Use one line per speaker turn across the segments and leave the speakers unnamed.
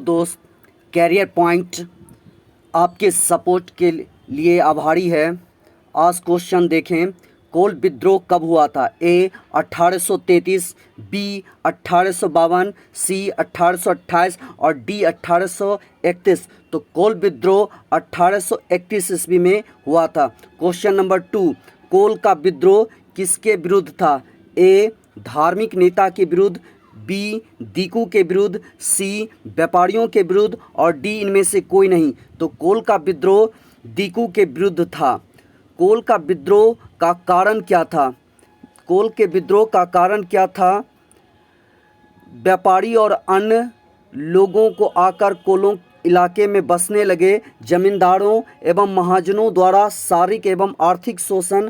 दोस्त, career point आपके support के लिए आभारी है। आज क्वेश्चन देखें, कोल विद्रोह कब हुआ था? ए 1833, बी 1852, सी 1828 और डी 1831। तो कोल विद्रोह 1831 ईस्वी में हुआ था। क्वेश्चन नंबर 2, कोल का विद्रोह किसके विरुद्ध था? ए धार्मिक नेता के विरुद्ध, बी दीकू के विरुद्ध, सी व्यापारियों के विरुद्ध और डी इनमें से कोई नहीं। तो कोल का विद्रोह दीकू के विरुद्ध था। कोल का विद्रोह का कारण क्या था? कोल के विद्रोह का कारण क्या था? व्यापारी और अन्य लोगों को आकर कोलों इलाके में बसने लगे जमींदारों एवं महाजनों द्वारा शारीरिक एवं आर्थिक शोषण,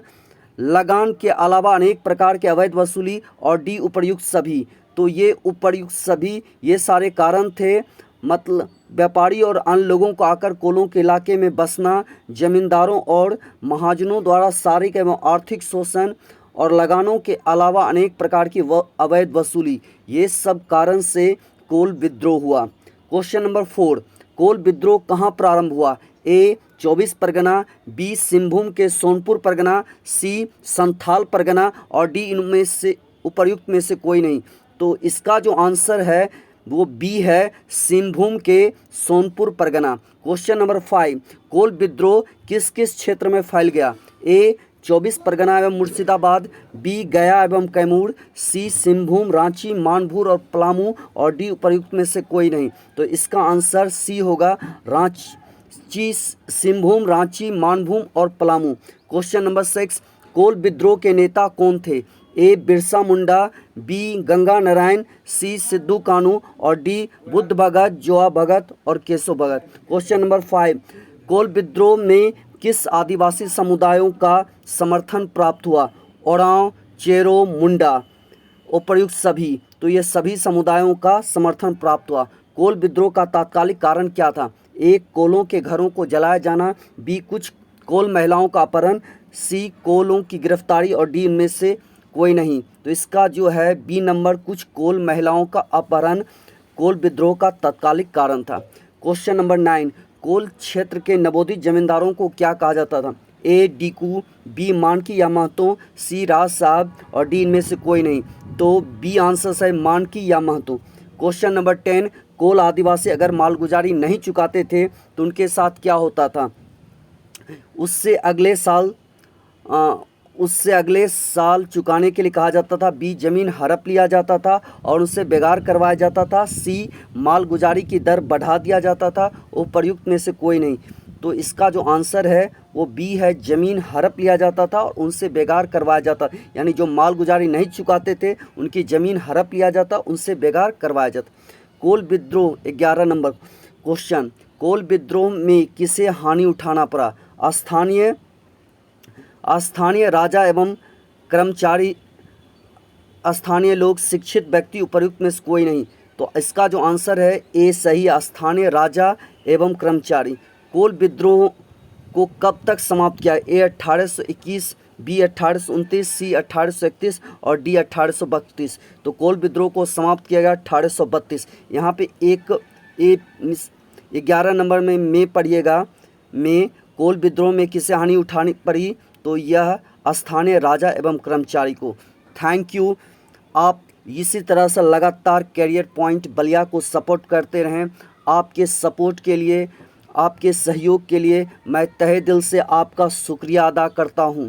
लगान के अलावा अनेक प्रकार के अवैध वसूली और डी उपर्युक्त सभी। तो ये उपर्युक्त सभी ये सारे कारण थे। मतलब व्यापारी और अन्य लोगों को आकर कोलों के इलाके में बसना, जमींदारों और महाजनों द्वारा शारीरिक एवं आर्थिक शोषण और लगानों के अलावा अनेक प्रकार की अवैध वसूली, ये सब कारण से कोल विद्रोह हुआ। क्वेश्चन नंबर 4, कोल विद्रोह कहाँ प्रारंभ हुआ? ए 24 परगना, बी सिंहभूम के सोनपुर परगना, सी संथाल परगना और डी इनमें से उपर्युक्त में से कोई नहीं। तो इसका जो आंसर है वो बी है, सिंहभूम के सोनपुर परगना। क्वेश्चन नंबर 5, कोल विद्रोह किस किस क्षेत्र में फैल गया? ए 24 परगना एवं मुर्शिदाबाद, बी गया एवं कैमूर, सी सिंहभूम, रांची, मानभूर और पलामू और डी उपर्युक्त में से कोई नहीं। तो इसका आंसर सी होगा, रांची, सिंहभूम, रांची, मानभूम और पलामू। क्वेश्चन नंबर 6, कोल विद्रोह के नेता कौन थे? ए बिरसा मुंडा, बी गंगा नारायण, सी सिद्धू कानू और डी बुद्ध भगत, जोआ भगत और केशव भगत। क्वेश्चन नंबर 5, कोल विद्रोह में किस आदिवासी समुदायों का समर्थन प्राप्त हुआ? ओरांव, चेरो, मुंडा, उपर्युक्त सभी। तो ये सभी समुदायों का समर्थन प्राप्त हुआ। कोल विद्रोह का तात्कालिक कारण क्या था? ए कोलों के घरों को जलाया जाना, बी कुछ कोल महिलाओं का अपहरण, सी कोलों की गिरफ्तारी और डी इनमें से कोई नहीं। तो इसका जो है बी नंबर, कुछ कोल महिलाओं का अपहरण कोल विद्रोह का तात्कालिक कारण था। क्वेश्चन नंबर 9, कोल क्षेत्र के नवोदित जमींदारों को क्या कहा जाता था? ए डीकू, बी मानकी या महतो, सी राज साहब और डी इनमें से कोई नहीं। तो बी आंसर है मानकी या महतो। क्वेश्चन नंबर 10, कोल आदिवासी अगर मालगुजारी नहीं चुकाते थे तो उनके साथ क्या होता था? उससे अगले साल चुकाने के लिए कहा जाता था। बी जमीन हड़प लिया जाता था और उससे बेगार करवाया जाता था। सी मालगुजारी की दर बढ़ा दिया जाता था। उपर्युक्त में से कोई नहीं। तो इसका जो आंसर है वो बी है, जमीन हड़प लिया जाता था और उनसे बेगार करवाया जाता। यानी जो मालगुजारी नहीं चुकाते थे उनकी ज़मीन हड़प लिया जाता, उनसे बेगार करवाया जाता। कोल विद्रोह 11 नंबर क्वेश्चन, कोल विद्रोह में किसे हानि उठाना पड़ा? स्थानीय राजा एवं कर्मचारी, स्थानीय लोग, शिक्षित व्यक्ति, उपर्युक्त में से कोई नहीं। तो इसका जो आंसर है ए सही, स्थानीय राजा एवं कर्मचारी। कोल विद्रोह को कब तक समाप्त किया? ए 1821, बी 1829, सी 1831 और डी 1832। तो कोल विद्रोह को समाप्त किया गया 1832। यहाँ पे एक 11 नंबर में पढ़िएगा, में कोल विद्रोह में किसे हानि उठानी पड़ी? तो यह स्थानीय राजा एवं कर्मचारी को। Thank you. आप इसी तरह से लगातार कैरियर पॉइंट बलिया को सपोर्ट करते रहें। आपके सपोर्ट के लिए, आपके सहयोग के लिए मैं तहे दिल से आपका शुक्रिया अदा करता हूं।